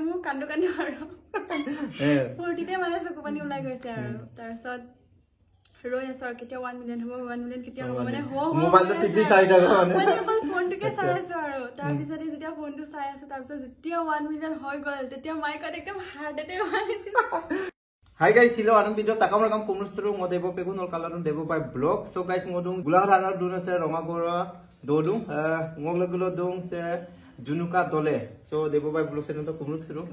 মোৰ কান্দো কান্দো আৰু ফূৰ্তিতে মানে চকু পানী ওলাই গৈছে আৰু তাৰপিছত ৰৈ আছো আৰু কেতিয়া 1 মিলিয়ন হ'ব 1 মিলিয়ন কেতিয়া হ'ব মানে মোবাইলটো টিপি চাই থাকো মানে অকল ফোনটোকে চাই আছো আৰু তাৰপিছত যেতিয়া ফোনটো চাই আছো তাৰপিছত যেতিয়া 1 মিলিয়ন হৈ গ'ল তেতিয়া মাইকত একদম হাৰ্ট এটেক আহিছিল Hi guys, sila anong video takam rakam kumrustru mo debo pegun ol kalaron debo by blog. So guys ngodung gulahara duna se romagora dodung ngoglagulo dong se junuka dole. So debo by blog se no kumrustru.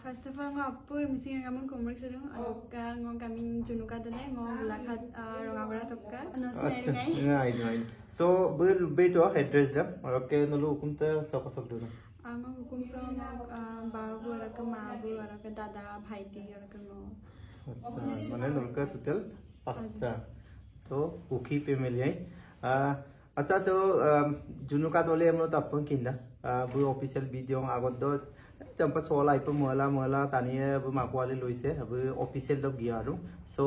First of all ngo appur missing ngamon kumrustru aga ngo kamin junuka dole ngo gulakhat romagora tokka no se ngai. So bel beto address da okay nolu kumta sokosok duna. Ang hukum sa babu araka mabu araka dada bhaiti araka no mane nolka total 5ta to ukhi pe miliyai acha to junuka dole amro tapon kinda bu official video agot do tampa solai pe mola taniye bu makwali loise bu official dog giaru so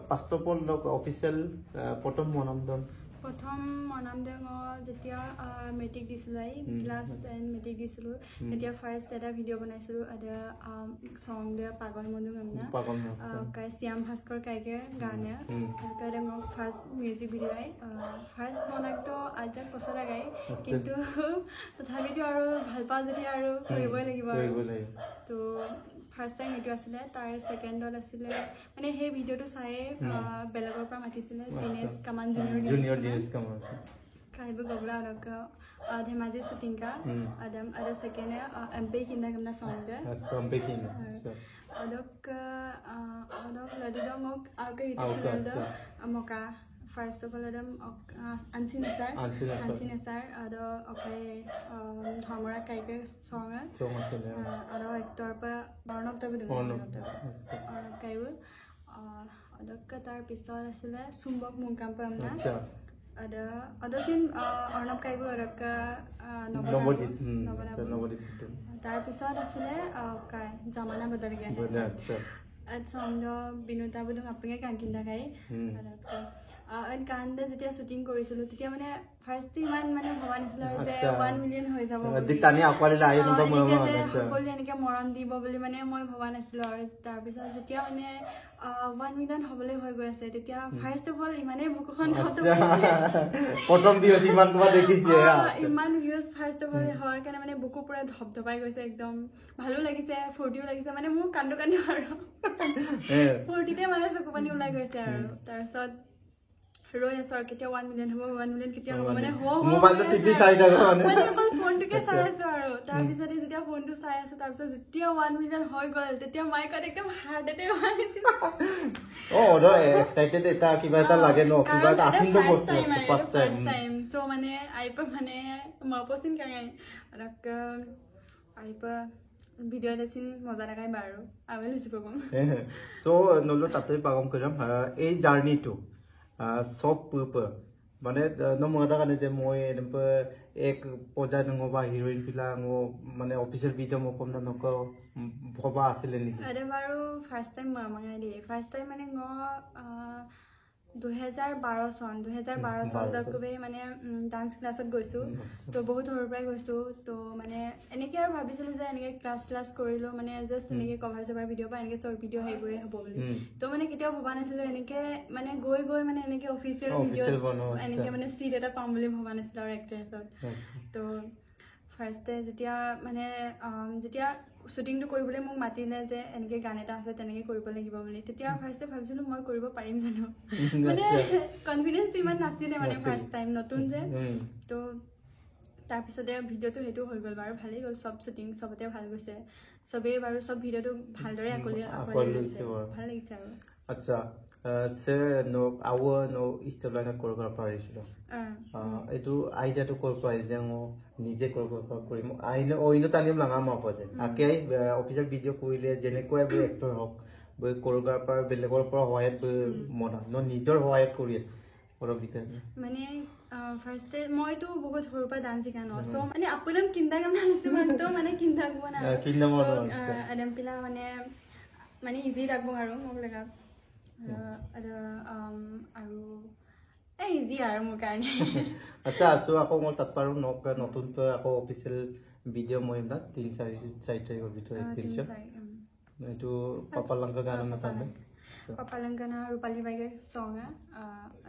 first of all dog official potom monamdon প্ৰথম মনামদে যেতিয়া matric দিছিলো class 10 matric দিছিলো তেতিয়া first এটা video বনাইছিলো এটা সং দে পাগল মনু গামনা কাই শ্যাম ভাস্কৰ কাইকে গানে কাৰে মই ফাৰ্স্ট মিউজিক ভিডিও ফাৰ্স্ট বনাকতো আজক পছলা গাই কিন্তু তথাপিতো আৰু ভাল পাওঁ যেতিয়া আৰু কৰিবই লাগিব তো ফাৰ্স্ট টাইম এটো আছিল তাৰ সেকেন্ডত আছিল মানে সেই ভিডিওটো চাই বেলেগৰ পৰা মাতিছিল দিনেশ কামান জুনিয়ৰ দিনেশ কামান কাইব গবলা ৰক ধেমাজি শুটিং কা আদম আদা সেকেন্ড এমপি কিনা গমনা সঙ্গ এমপি কিনা অদক লদুদমক আকে ইতিছিল মকা First of all, Adam Ansina sir, ada okay, Hamara Kaike song, ada actor pa Barnab tabi dong, Kaibu, ada katar pistol asile Sumbok mungkam pa amna, ada sin Arnab Kaibu ada ka nobody, tar pistol asile okay, zamana badal gaya, at song do binuta budong apenge kankinda kai, কান্দে যেতিয়া shooting কৰিছিলো তেতিয়া মানে first ইমান মানে ভবা নাছিল আৰু যে 1 মিলিয়ন হৈ যাব দিতানি আকৱালি আহি নবা মৰম সকলো এনেকে মৰম দিব বুলি মানে মই ভবা নাছিল আৰু তাৰ পিছত যেতিয়া মানে 1 মিলিয়ন হ'বলৈ হৈ গৈ আছে তেতিয়া ফাৰ্স্ট অফ অল ইমানে বুকুখন হতো প্ৰথম ভিউজ ইমান কোৱা দেখিছে ইমান ভিউজ ফাৰ্স্ট অফ অল হয় কাৰণে মানে বুকু পুৰা ধপধপাই গৈছে একদম ভালো লাগিছে ফূৰ্তিও লাগিছে মানে মোৰ কান্দো কান্দো আৰু ফূৰ্তিতে মানে চকু পানী ওলাই গৈছে আৰু তাৰপিছত ৰৈ আছো আৰু কেতিয়া 1 মিলিয়ন হ'ব 1 মিলিয়ন কেতিয়া হ'ব মানে মোবাইলটো টিপি চাই থাকো মানে অকল ফোনটোকে চাই আছো আৰু তাৰপিছত যেতিয়া ফোনটো চাই আছো তাৰপিছত যেতিয়া 1 মিলিয়ন হৈ গ'ল তেতিয়া মাইকত একদম হাৰ্ট এটেক আহিছিল অ এক্সাইটেড এটা কিবা এটা লাগে ন কিবা এটা আসিন্দ বস্তু ফার্স্ট টাইম সো মানে আইপা মানে মাপসিন কাঙাই আরক আইপা ভিডিও দেখিন মজা লাগাই বাৰো আবেল হিসিব কম সো নলো তাতে পাগম কৰিম এই জাৰ্নিটো সব পুপ মানে নমৰা কাৰণে যে মই এক পজা নবা হিৰোইন পিলা মানে অফিচিয়েল ভিডিও মই কম নক ভবা আছিল নেকি আৰে বাৰু ফাৰ্স্ট টাইম মামাঙাই দি ফাৰ্স্ট টাইম মানে 2012 চনত কবে মানে ডান্স ক্লাছত গৈছো তো বহুত সৰুৰ পৰাই গৈছো তো মানে এনেকে আৰু ভাবিছিলো যে এনেকে ক্লাছ কৰিলো মানে জাস্ট এনেকে কভাৰ সভাৰ ভিডিও বা এনেকে শৰ্ট ভিডিও হেইবোৰে হ'ব বুলি তো মানে কেতিয়াও ভবা নাছিলো এনেকে মানে গৈ মানে এনেকে অফিচিয়েল ভিডিও এনেকে মানে সিট এটা পাম বুলি ভবা নাছিলো আৰু এক্ট্ৰেছত তো ফাৰ্স্টে যেতিয়া মানে যেতিয়া শুটিংটো কৰিবলৈ মোক মাতিলে যে এনেকে গান এটা আছে তেনেকে কৰিব লাগিব বুলি তেতিয়া ফাৰ্স্টে ভাবিছিলো মই কৰিব পাৰিম জানো মানে কনফিডেন্স ইমান নাছিলে মানে ফাৰ্স্ট টাইম নতুন যে তো তাৰ পিছতে ভিডিওটো হেতু হৈ গ'ল বাৰু ভালেই গ'ল সব শুটিং সবতে ভাল গৈছে সবে বাৰু সব ভিডিওটো ভালদৰে আকলি গৈছে ভাল লাগিছে আৰু আচ্ছা সে নো আও নো ইষ্টলাইন কৰিব পাৰিছিল এটো আইডিয়াটো কৰিব পাৰি যে নিজে কৰিব কৰিম আইনো ওইনো তানিম লাঙা মাপতে আকে অফিচিয়েল ভিডিও কৰিলে যেনেকৈ বৈ এক্টৰ হক বৈ কোৰিওগ্ৰাফাৰ বেলেগৰ পৰা হয়ত মনা ন নিজৰ হয়ত কৰি আছে অলপ বিকা মানে ফাৰ্স্টে মইতো বহুত সৰুৰ পৰা ডান্স শিকানো সো মানে আপুলম কিন্তা কাম নাছিল তো মানে কিন্তা কোনা কিন্তা মন আদম পিলা মানে ইজি লাগব আৰু মোক লাগা আৰু ইজি আৰু মোৰ কাৰণে আচ্ছা আসো আকৌ মই তাত পাৰো নতুন আকৌ অফিচিয়েল ভিডিঅ' মই তাত 3-4 তাৰিখৰ ভিতৰত এপ্ৰিল এইটো পাপালাংকা গান নাথাকে Papalang na Rupali Bagay song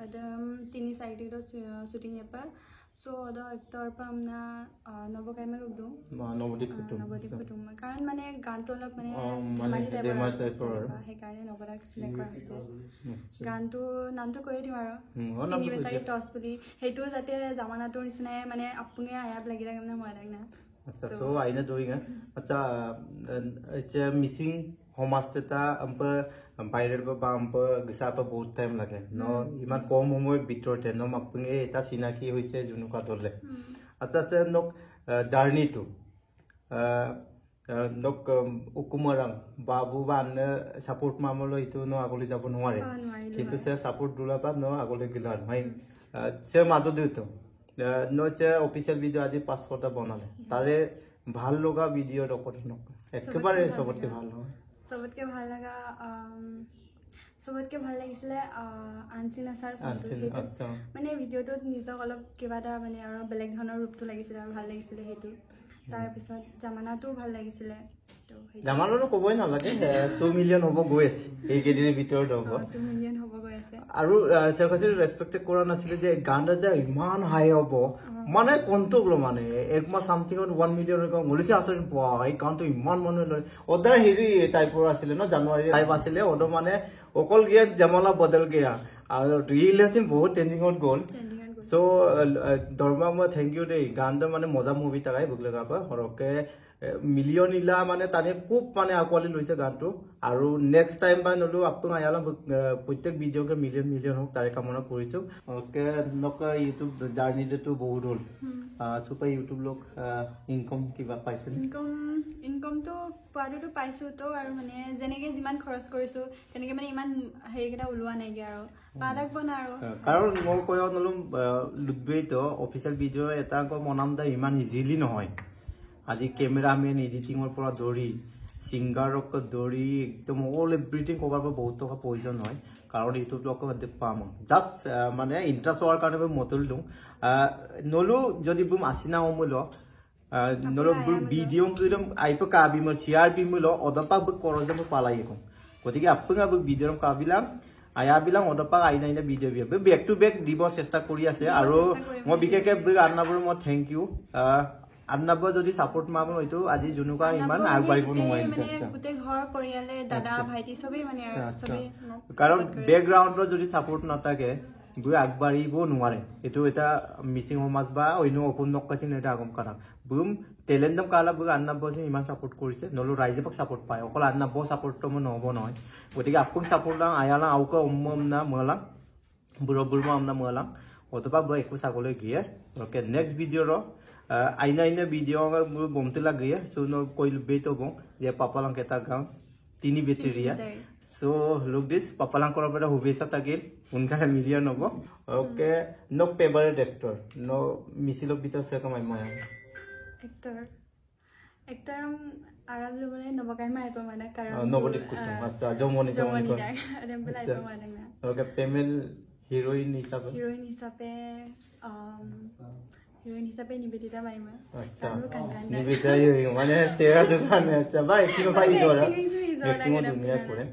adam 3-4 tarik shooting pa so ada actor pa amna nobo kai ma lugdu Nabadwip kutum karan mane gan to olop mane dhamari type he karone nobodak select kora hoise gan to naam to koi dim aro tini betari toss puli hetu jate jamana to nisna mane apune ayab lagi lagam na moi lagna acha so aina doing acha it's missing হোমস্টেটা আম্প বাইরের বা আম্প গিসাপা বহুত time লাগে ন ইমান কম সময়ের ভিতরতে ন আপুনি এটা চিনাকি হইছে জুনুকা দলে আচ্ছা আচ্ছা নক জার্নি টু নক উকুমরাং বাবু বান সাপোর্ট মামলো ইতো ন আগলে যাব নোৱাৰে কিন্তু সে সাপোর্ট দুলাবা ন আগলে গিলান হয় সে মাজো দিতো ন যে অফিশিয়াল ভিডিও আজি 500টা বনালে তারে ভাল লগা ভিডিও রেকর্ড নক একেবারে সবতকে ভাল হয় सबतके ভাল লাগিছিলে আনসিনা স্যার মানে ভিডিওটোত নিজক অলপ কিবা এটা মানে আৰু বেলেগ ধৰণৰ ৰূপটো লাগিছিলে আৰু ভাল লাগিছিলে হেতু তাৰ পিছত জামানাটো ভাল লাগিছিলে তো জামানাটো কবই নালাগে 2 মিলিয়ন হ'ব গৈছ এই কেদিনৰ ভিতৰত হ'ব 2 মিলিয়ন হ'ব গৈ আছে আৰু সেকসিৰ ৰেসপেক্ট কৰা নাছিলে যে গানটা যে ইমান হাই হ'ব মানে কোনটো মানে একমা সামথিং 1 মিলিয়ন ক মলিছে আসলে এই গানটো ইমান মনে লয় ওদাৰ হেৰি টাইপৰ আছিল ন জানুৱাৰী টাইপ আছিল ওদ মানে অকল গিয়া জামালা বদল গিয়া আৰু ৰিল আছিল বহুত ট্ৰেন্ডিংত গ'ল সো দৰমা মই থ্যাংক ইউ দেই গানটা মানে মজা মুভি তাকাই বুগলগাবা হৰকে মিলিয়ন ইলা মানে তানে খুব মানে আকোৱালি লৈছে গানটো আৰু নেক্সট টাইম বা নলু আপোন আয়ালা প্ৰত্যেক ভিডিওকে মিলিয়ন হোক তাৰে কামনা কৰিছো ওকে নক ইউটিউব জাৰ্নিটো বহুত হ'ল সুপাৰ ইউটিউব লোক ইনকাম কিবা পাইছে ইনকাম তো পাৰুটো পাইছো তো আৰু মানে জেনেকে যিমান খৰচ কৰিছো তেনেকে মানে ইমান হেৰি কেটা উলোৱা নাইগে আৰু পালাক বনা আৰু কাৰণ মই কয় নলু লুববেটো অফিচিয়েল ভিডিও এটা ক মনামদা ইমান ইজিলি নহয় আজি ক্যামেৰামেন এডিটিংৰ পৰা দৰি সিঙ্গাৰক দৰি একদম অল এভৰিথিং কভাৰ পৰা বহুত টকা প্ৰয়োজন হয় কাৰণ ইউটিউব লোক পাম জাস্ট মানে ইন্টাৰেস্ট হোৱাৰ কাৰণে মই মতল দিওঁ নলু যদি বুম আসিনা অমূল নলু ভিডিও কিদম আইপ কাবি মই শেয়ার বিমুল অদপা বুক কৰজম পালাই কম গতিকে আপোনা বুক ভিডিও কাবিলাম আয়া বিলাক অদপা আইনাইনা ভিডিও বি বেক টু বেক দিব চেষ্টা কৰি আছে আৰু মই বিশেষকে বুক আন্নাবৰ মই থ্যাংক ইউ আন্নাব যদি সাপোৰ্ট মাম হয়তো আজি জুনুকা ইমান আগবাঢ়িব নোৱাৰে মানে গোটে ঘৰ পৰিয়ালে দাদা ভাইটি সবেই মানে সবেই কাৰণ ব্যাকগ্ৰাউণ্ডত যদি সাপোৰ্ট নাথাকে বুই আগবাঢ়িব নোৱাৰে এটো এটা মিসিং সমাজ বা অন্য অপন নকাছিন এটা আগম কাৰা বুম টেলেন্টম কালা বুই আন্নাব যে ইমান সাপোৰ্ট কৰিছে নলো ৰাইজে পক সাপোর্ট পায় অকল আন্নাব সাপোর্ট তো নহব নহয় গতিকে আপোন সাপোর্ট লাং আয়ালা আউকা উম্মমনা মলা বুৰবুৰমা আমনা মলা অতপা বই একো সাগলৈ গিয়ে ওকে নেক্সট ভিডিও ৰ আইনা ভিডিও বমতে লাগে সো ন কইল বেটো বং যে পাপালাং কেটা গাঁও 3 বেটেৰিয়া সো লুক দিস পাপালাং কৰা পৰা শুভেচ্ছা থাকিল উনকা মিলিয়ন হ'ব ওকে নো ফেভাৰিট এক্টৰ নো মিছিলক ভিতৰত সে কমাই মই এক্টৰ আৰাম লবলে নবকাই মাই পা মানে কাৰণ নবদিক কুতুম আচ্ছা জমনি আৰাম বলাই পা মানে ওকে ফিমেল হিৰোইন হিসাবে নিবেদিতা বাইমা আচ্ছা নিবেদিতা মানে সেরা দোকানে আচ্ছা ভাই কি পাই দরা একটু দুনিয়া করে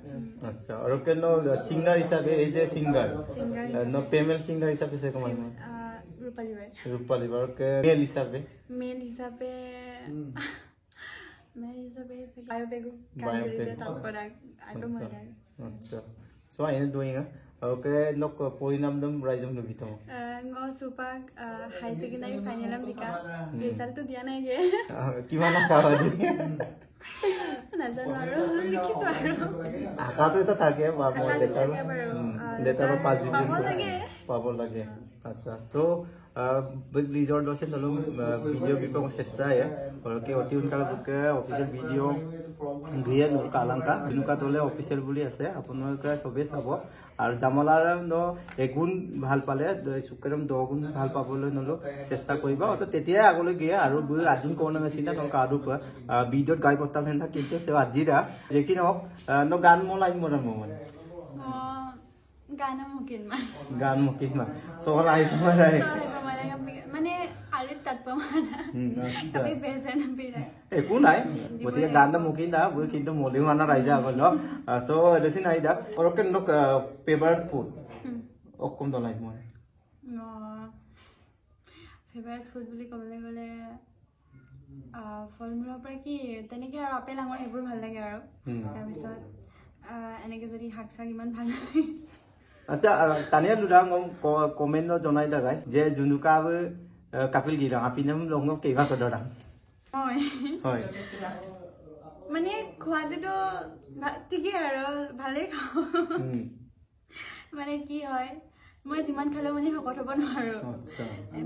আচ্ছা আর কেন সিঙ্গার হিসাবে এই যে সিঙ্গার নো ফিমেল সিঙ্গার হিসাবে সে কমাই রূপালী ভাই কে মেল হিসাবে বায়োপেগো তারপর আইটো মারা আচ্ছা সো আইনে ডুইং ওকে নক পৰিণাম দম ৰাইজম নবিতো মই সুপাক হাই সেকেন্ডাৰী ফাইনেলম দিকা ৰিজাল্টটো দিয়া নাই গে কিমান কাৱা দি নাজানো আৰু লিখিছো আৰু আকাটো এটা থাকে বা মই লেটাৰ পাঁচ দিন পাব লাগে আচ্ছা তো बिग रिजॉर्ट से नलो वीडियो भी को চেষ্টা है और के অতি উনকাল বুকে অফিशियल ভিডিও গিয়ে নল কালাঙ্কা বিনুকা দলে অফিशियल বুলি আছে আপোনালোকে সবে চাব আৰু জামালাৰ ন এগুণ ভাল পালে সুকৰম 10 গুণ ভাল পাবলৈ নলো চেষ্টা কৰিবা অত তেতিয়া আগলৈ গিয়ে আৰু আজিন কোন মেছিনা নল কাডু ভিডিওত গাই পতাল হেনতা কিন্তু সে আজিরা যেকি নহক ন গান মলাই মৰম মানে গান মুকিন মা সোহল আই পমালাই মানে Alit tatpamana. Tapi biasa nabi na. Ekun নাই গতিকে গানটা মুকিন দা বই কিন্তু মলি মানা রাইজা আগল সো দেসি নাই দা ওরকে নক ফেভারিট ফুড অকম দলাই মই ফেভারিট ফুড বুলি কবলে গলে ফলমূলৰ পৰা কি তেনেকে আৰু আপেল আঙুৰ হেবোৰ ভাল লাগে আৰু তাৰ পিছত এনেকে যদি শাক চাক ইমান ভাল লাগে আচ্ছা তানিয়া লুডাং কমেন্ট জনাই দাগাই যে জুনুকাবো কাপিল গিৰা আপিনাম লং কেবা কদৰা হয় হয় মানে খোৱাটো ঠিকে আৰু ভালে খাও মানে কি হয় মই যিমান খালেও মানে শকত হ'ব নোৱাৰো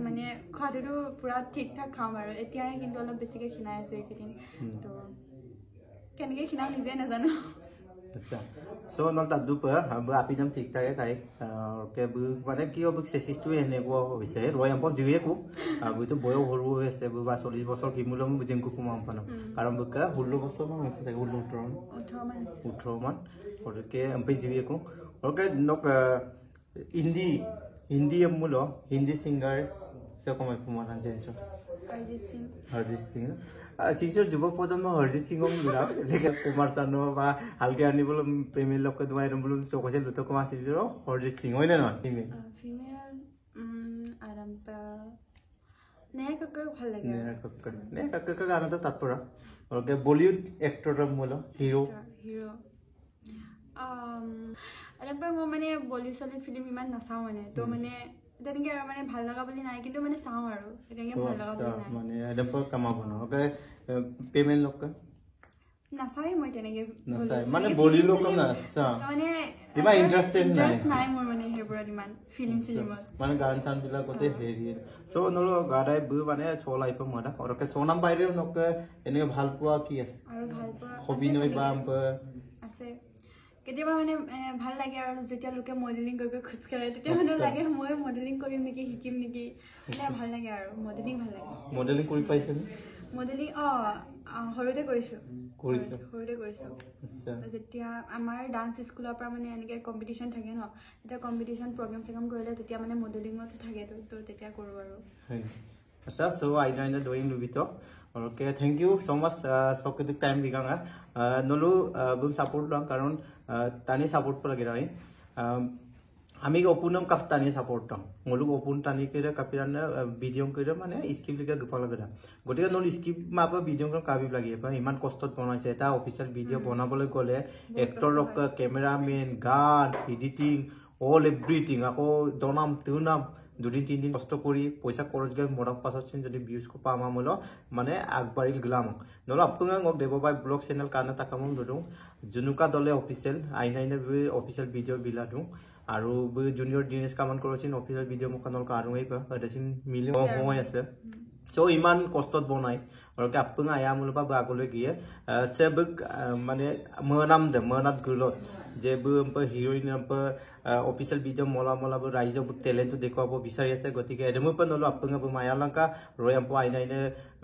মানে খোৱাটো পুৰা ঠিক ঠাক খাম আৰু এতিয়াই কিন্তু অলপ বেছিকে খিনাই আছো এইকেইদিন তো কেনেকে খিনাও নিজে নাজানো আচ্ছা সো নল তাদু প বো আপিনাম ঠিক ঠাকে খাই কে বো মানে কি হ'ব সেসিসটো এনেকো হৈছে ৰয়াম পক জিয়ে কো বইতো বয় হৰু হৈছে বো 40 বছৰ কিমুলম বুজিমকো কুমাম পানো কাৰণ বকা 16 বছৰ মান হৈছে চাগে 18 মান ওরকে এমপি জিয়ে কো ওরকে নক হিন্দি এমুলো হিন্দি সিঙ্গার সে কমাই কুমার জেনছো হরজিত সিং সিংসর যুব প্রজন্ম হরজিত সিং লুরা লেকে কুমার চানো বা হালকে আনিবল প্রেমের লোক তোমার এরম বলুন চকছে লুতো কমা ছিল হরজিত সিং হইনা না ফিমেল আরামপা নেহা কক্কর ভাল লাগে নেহা কক্কর গানা তো তাৎপরা ওকে বলিউড এক্টর মূল হিরো আরামপা মই মানে বলি চলি ফিল্ম ইমান নাচাও মানে তো মানে তেনেকে আৰু মানে ভাল লগা বুলি নাই কিন্তু মানে চাও আৰু তেনেকে ভাল লগা বুলি নাই মানে আরামপা কামা বনো ওকে পেমেন্ট লোক নাচাই মই তেনেকে নাচাই মানে বলি লোক নাচা মানে ইমান ইন্টারেস্টেড নাই মোৰ মানে হেবুৰত ইমান ফিল্ম সিনেমাত মানে গান চান বিলা কতে হেৰি সো নলো গাড়াই বু মানে চলাই প মডা ওৰকে সোনাম বাইৰে নক এনে ভাল পোৱা কি আছে আৰু ভাল পোৱা অভিনয় বা আছে কেতিয়াবা মানে ভাল লাগে আৰু যেতিয়া লোকে মডেলিং কৰি খুচ কৰে তেতিয়া মানে লাগে মই মডেলিং কৰিম নেকি শিকিম নেকি এটা ভাল লাগে আৰু মডেলিং ভাল লাগে মডেলিং কৰি পাইছে মডেলিং হৰুতে কৰিছো আচ্ছা যেতিয়া আমাৰ ডান্স স্কুলৰ পৰা মানে এনেকে কম্পিটিশন থাকে ন তেতিয়া কম্পিটিশন প্ৰগ্ৰাম সেগম কৰিলে তেতিয়া মানে মডেলিংত থাকে তো তেতিয়া কৰো আৰু আচ্ছা so I know in doing লুবিটো okay thank you so much সবকে টাইম দিগাঙা নলু বুম সাপোর্ট লং কারণ তানি সাপোর্ট পর লাগে রাই আমি ওপুনম কাপ তানি সাপোর্ট দং মলু ওপুন তানি কেরে কাপিরান ভিডিও কেরে মানে স্কিপ লিখা গফা লাগা গটিকে নল স্কিপ মাপা ভিডিও ক কাবি লাগি বা ইমান কষ্টত বনাইছে এটা অফিশিয়াল ভিডিও বনাবলৈ গলে এক্টর রক ক্যামেরাম্যান গান এডিটিং অল এভরিথিং আকো দনাম তুনাম দুদিন তিনদিন কষ্ট কৰি পইচা খৰচ গৈ মৰক পাছত যদি ভিউজ কো পামা মল মানে আগবাড়িল গলাম নল আপোনাক দেববাই ব্লগ চ্যানেল কানে তাকাম দদু জুনুকা দলে অফিশিয়াল আইনাইনে অফিশিয়াল ভিডিও বিলাদু আৰু জুনিয়ৰ দিনেশ কামান কৰছিন অফিশিয়াল ভিডিও মখনল কাৰুই পা দেছিন মিলি হৈ আছে সো ইমান কষ্টত বনাই ওরকে আপনা আয়া মূল বা আগলৈ গিয়ে সেবক মানে মনাত গলত যে হিরোইন অফিশিয়াল ভিডিও মলা রাইজক টেলেন্ট দেখুৱাব বিচাৰি আছে গতিকে এডমো পা নলো আপনা মায়ালঙ্কা ৰয়াম্প আইনাইনে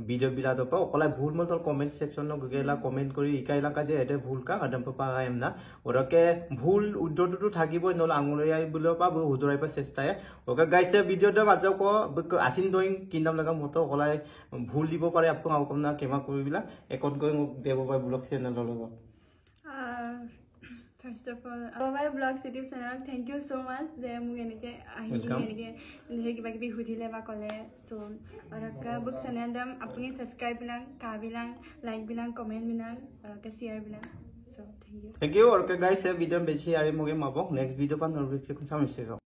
ভিডিও বিলাদ পা অকলাই ভুল মল কমেন্ট সেকশন গগেলা কমেন্ট কৰি ইকাইলাকা যে এতে ভুল কা আডম্প পা আইম না ওৰকে ভুল উদ্দৰটো থাকিবই নলো আঙুলিয়াই বুলো পা হুদৰাই পা চেষ্টায় ওকে গাইছে ভিডিওটা মাজক আসিন দইং কিনাম লাগা মতো অকলাই ভুল দিব পাৰে আপনা অকমনা কেমা কৰিবিলা একত গৈ দেববাই ব্লগ চ্যানেলৰ লগত First of all, Devobai Vlogs YouTube channel, thank you so much. They mug enike ahiki kiba kibi hudile ba kole. So, oraka book channel dam apni subscribe bilang, ka bilang, like bilang, comment bilang, oraka share bilang. So, thank you. Thank you. Oraka guys, video bechi ari muge mabok. Next video pa norwich kun samse.